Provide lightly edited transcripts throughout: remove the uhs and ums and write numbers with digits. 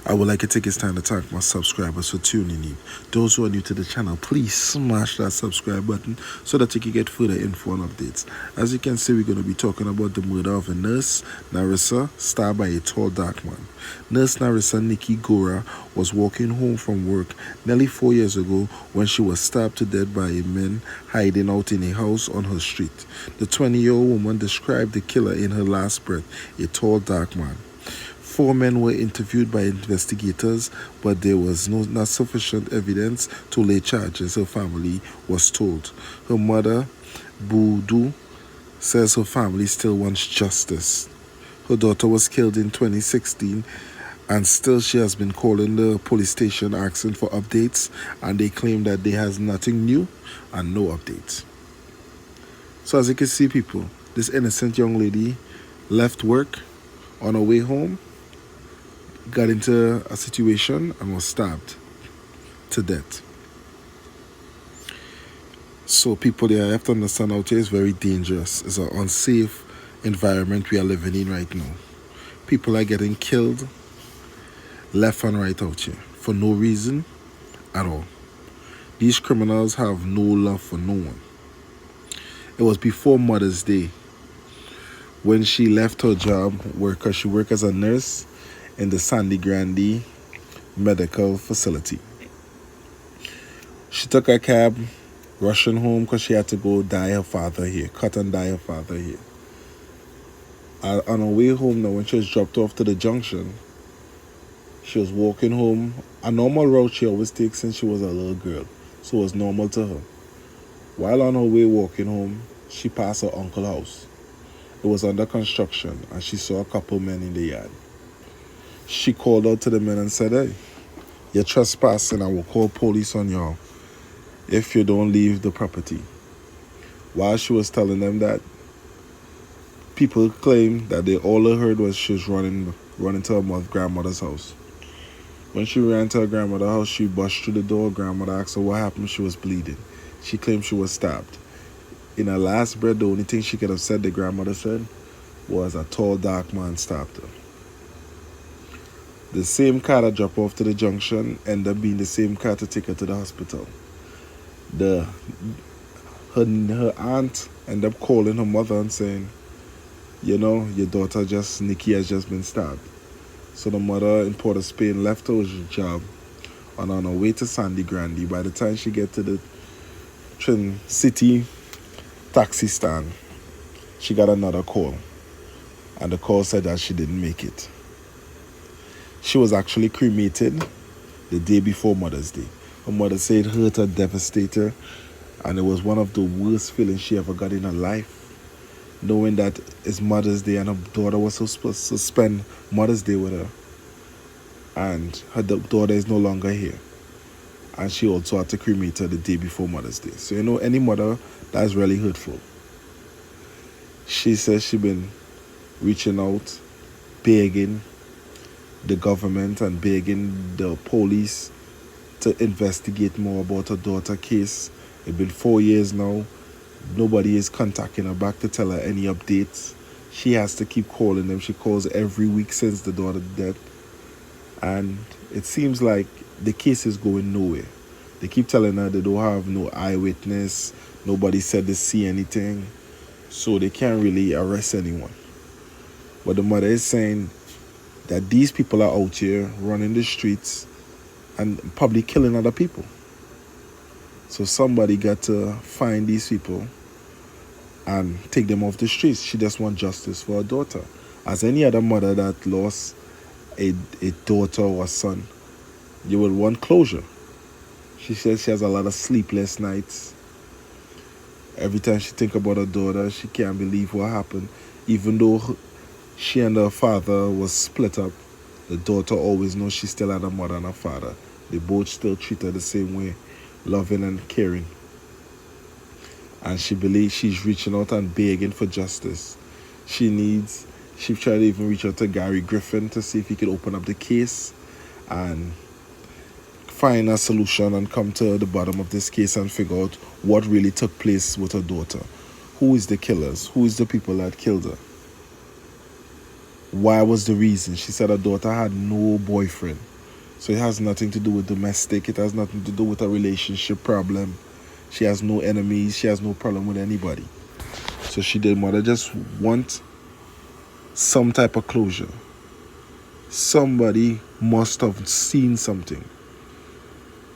I would like to take this time to thank my subscribers for tuning in. Those who are new to the channel, please smash that subscribe button so that you can get further info and updates. As you can see, we're going to be talking about the murder of a nurse, Narissa, stabbed by a tall dark man. Nurse Narissa Nikki Gora was walking home from work nearly 4 years ago when she was stabbed to death by a man hiding out in a house on her street. The 20-year-old woman described the killer in her last breath, a tall dark man. 4 men were interviewed by investigators, but there was not sufficient evidence to lay charges, her family was told. Her mother, Budu, says her family still wants justice. Her daughter was killed in 2016, and still she has been calling the police station asking for updates, and they claim that there has nothing new and no updates. So as you can see, people, this innocent young lady left work on her way home, got into a situation and was stabbed to death. So people, there, have to understand out here is very dangerous. It's an unsafe environment we are living in right now. People are getting killed left and right out here for no reason at all. These criminals have no love for no one. It was before Mother's Day when she left her job because she worked as a nurse in the Sandy Grande medical facility. She took a cab, rushing home because she had to go dye her father here, cut and dye her father here. On her way home now, when she was dropped off to the junction, she was walking home, a normal route she always takes since she was a little girl, so it was normal to her. While on her way walking home, she passed her uncle's house. It was under construction, and she saw a couple men in the yard. She called out to the men and said, "Hey, you're trespassing. I will call police on y'all if you don't leave the property." While she was telling them that, people claimed that all they heard was she was running to her grandmother's house. When she ran to her grandmother's house, she busted through the door. Grandmother asked her what happened. She was bleeding. She claimed she was stabbed. In her last breath, the only thing she could have said, the grandmother said, was a tall, dark man stabbed her. The same car that dropped off to the junction ended up being the same car to take her to the hospital. Her aunt ended up calling her mother and saying, "You know, your daughter Nikki has just been stabbed." So the mother in Port of Spain left her job and on her way to Sandy Grande. By the time she get to the Trin City taxi stand, she got another call. And the call said that she didn't make it. She was actually cremated the day before Mother's Day. Her mother said it hurt her, devastated her, and it was one of the worst feelings she ever got in her life, knowing that it's Mother's Day and her daughter was supposed to spend Mother's Day with her, and her daughter is no longer here. And she also had to cremate her the day before Mother's Day. So, any mother, that's really hurtful. She says she's been reaching out, begging the government and begging the police to investigate more about her daughter's case. It's been 4 years now. Nobody is contacting her back to tell her any updates. She has to keep calling them. She calls every week since the daughter's death. And it seems like the case is going nowhere. They keep telling her they don't have no eyewitness. Nobody said they see anything. So they can't really arrest anyone. But the mother is saying that these people are out here running the streets and probably killing other people. So somebody got to find these people and take them off the streets. She just wants justice for her daughter. As any other mother that lost a daughter or a son, you would want closure. She says she has a lot of sleepless nights. Every time she thinks about her daughter, she can't believe what happened. Even though she and her father was split up, the daughter always knows she still had a mother and a father. They both still treat her the same way, loving and caring. And she believes she's reaching out and begging for justice. She tried to even reach out to Gary Griffin to see if he could open up the case and find a solution and come to the bottom of this case and figure out what really took place with her daughter. Who is the killers? Who is the people that killed her? Why was the reason? She said her daughter had no boyfriend. So it has nothing to do with domestic. It has nothing to do with a relationship problem. She has no enemies. She has no problem with anybody. So the mother just want some type of closure. Somebody must have seen something.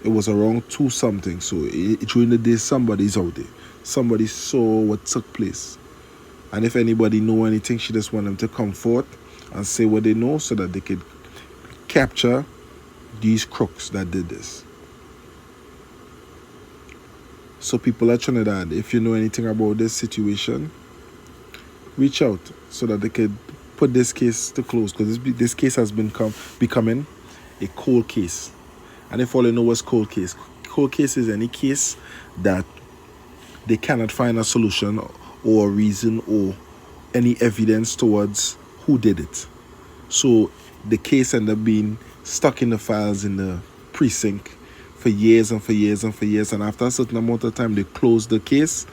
It was around 2 something. So during the day, somebody's out there. Somebody saw what took place. And if anybody know anything, she just want them to come forth and say what they know so that they could capture these crooks that did this. So people at Trinidad, if you know anything about this situation, reach out so that they could put this case to close, because this case has been becoming a cold case. And if all you know what's cold case is any case that they cannot find a solution or a reason or any evidence towards who did it. So the case ended up being stuck in the files in the precinct for years and for years and for years. And after a certain amount of time, they close the case.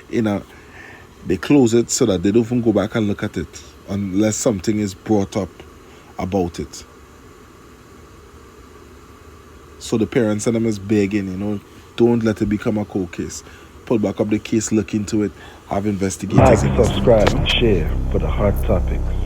They close it so that they don't even go back and look at it unless something is brought up about it. So the parents and them is begging, don't let it become a cold case. Put back up the case, look into it, have investigators. Like, subscribe, and share for the hot topics.